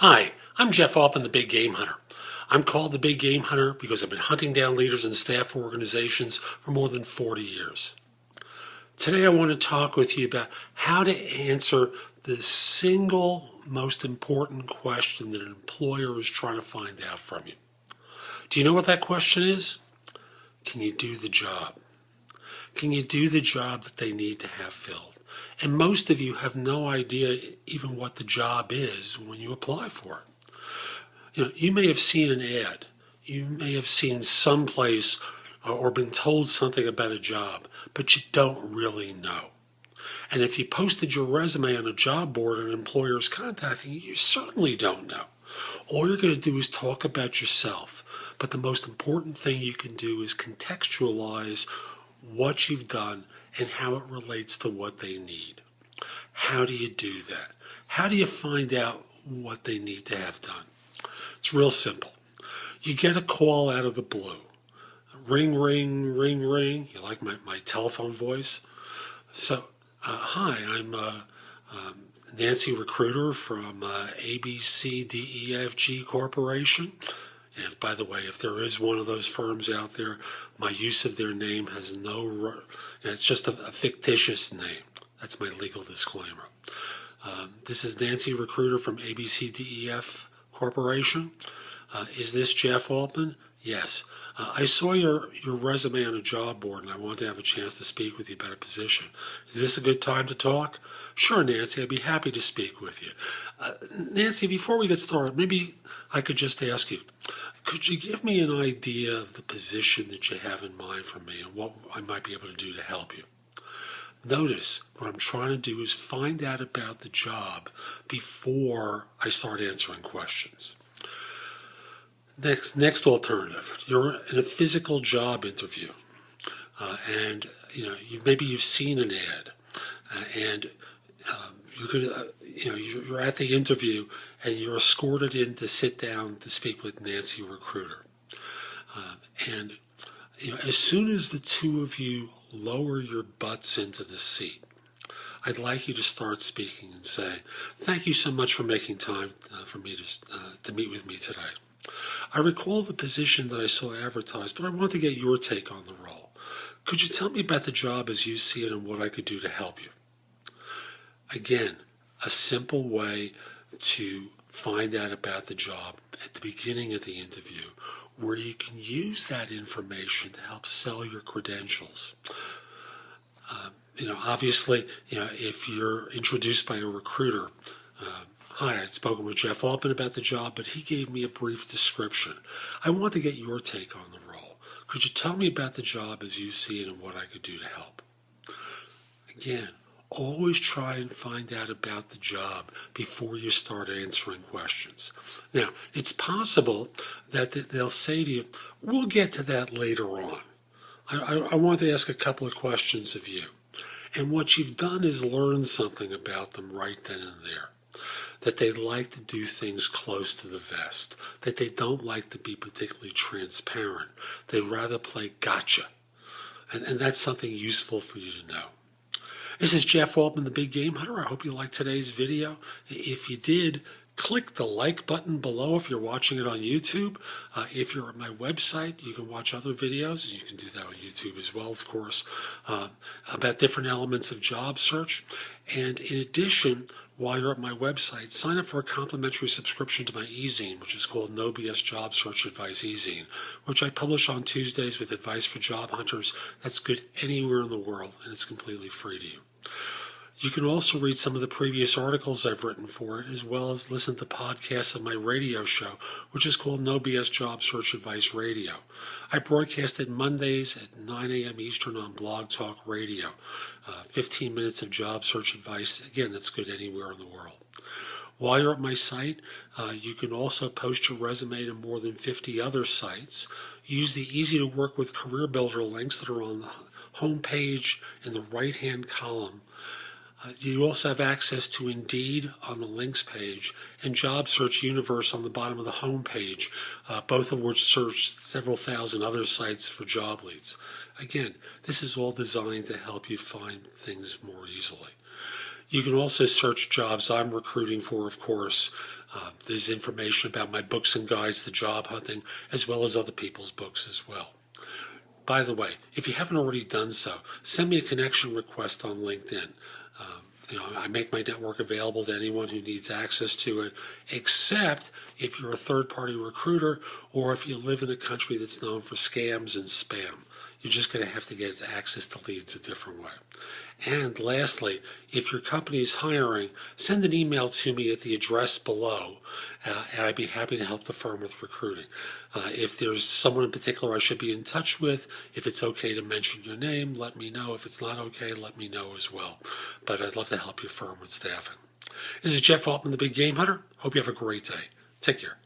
Hi, I'm Jeff Altman, the Big Game Hunter. I'm called the Big Game Hunter because I've been hunting down leaders and staff for organizations for more than 40 years. Today I want to talk with you about how to answer the single most important question that an employer is trying to find out from you. Do you know what that question is? Can you do the job? Can you do the job that they need to have filled? And most of you have no idea even what the job is when you apply for it. You may have seen an ad. You may have seen someplace or been told something about a job, but you don't really know. And if you posted your resume on a job board and an employer is contacting you, you certainly don't know. All you're going to do is talk about yourself. But the most important thing you can do is contextualize what you've done and how it relates to what they need. How do you do that? How do you find out what they need to have done? It's real simple. You get a call out of the blue. Ring, ring, ring, ring. You like my telephone voice? So, hi, I'm Nancy Recruiter from ABCDEFG Corporation. And by the way, if there is one of those firms out there, my use of their name has it's just a fictitious name. That's my legal disclaimer. This is Nancy Recruiter from ABCDEF Corporation. Is this Jeff Altman? Yes. I saw your resume on a job board and I wanted to have a chance to speak with you about a position. Is this a good time to talk? Sure, Nancy, I'd be happy to speak with you. Nancy, before we get started, maybe I could just ask you, could you give me an idea of the position that you have in mind for me and what I might be able to do to help you? Notice what I'm trying to do is find out about the job before I start answering questions. Next alternative, you're in a physical job interview, and maybe you've seen an ad, and you're at the interview, and you're escorted in to sit down to speak with Nancy Recruiter, and as soon as the two of you lower your butts into the seat, I'd like you to start speaking and say, "Thank you so much for making time for me to meet with me today. I recall the position that I saw advertised, but I want to get your take on the role. Could you tell me about the job as you see it and what I could do to help you?" Again, a simple way to find out about the job at the beginning of the interview, where you can use that information to help sell your credentials. Obviously, if you're introduced by a recruiter, "Hi, I'd spoken with Jeff Altman about the job, but he gave me a brief description. I want to get your take on the role. Could you tell me about the job as you see it and what I could do to help?" Again, always try and find out about the job before you start answering questions. Now, it's possible that they'll say to you, "We'll get to that later on. I want to ask a couple of questions of you." And what you've done is learn something about them right then and there. That they like to do things close to the vest, that they don't like to be particularly transparent. They'd rather play gotcha. And that's something useful for you to know. This is Jeff Altman, the Big Game Hunter. I hope you liked today's video. If you did, click the like button below if you're watching it on YouTube. If you're at my website, you can watch other videos. You can do that on YouTube as well, of course, about different elements of job search. And in addition, while you're at my website, sign up for a complimentary subscription to my e-zine, which is called No BS Job Search Advice e-zine, which I publish on Tuesdays with advice for job hunters that's good anywhere in the world, and it's completely free to you. You can also read some of the previous articles I've written for it, as well as listen to podcasts of my radio show, which is called No BS Job Search Advice Radio. I broadcast it Mondays at 9 a.m. Eastern on Blog Talk Radio. 15 minutes of job search advice. Again, that's good anywhere in the world. While you're at my site, you can also post your resume to more than 50 other sites. Use the easy to work with career builder links that are on the home page in the right-hand column. You also have access to Indeed on the links page and Job Search Universe on the bottom of the home page, both of which search several thousand other sites for job leads. Again, this is all designed to help you find things more easily. You can also search jobs I'm recruiting for, of course, There's information about my books and guides to job hunting, as well as other people's books as well. By the way, if you haven't already done so, send me a connection request on LinkedIn. I make my network available to anyone who needs access to it, except if you're a third-party recruiter or if you live in a country that's known for scams and spam. You're just going to have to get access to leads a different way. And lastly, if your company is hiring, send an email to me at the address below, and I'd be happy to help the firm with recruiting. If there's someone in particular I should be in touch with, if it's okay to mention your name, let me know. If it's not okay, let me know as well. But I'd love to help your firm with staffing. This is Jeff Altman, the Big Game Hunter. Hope you have a great day. Take care.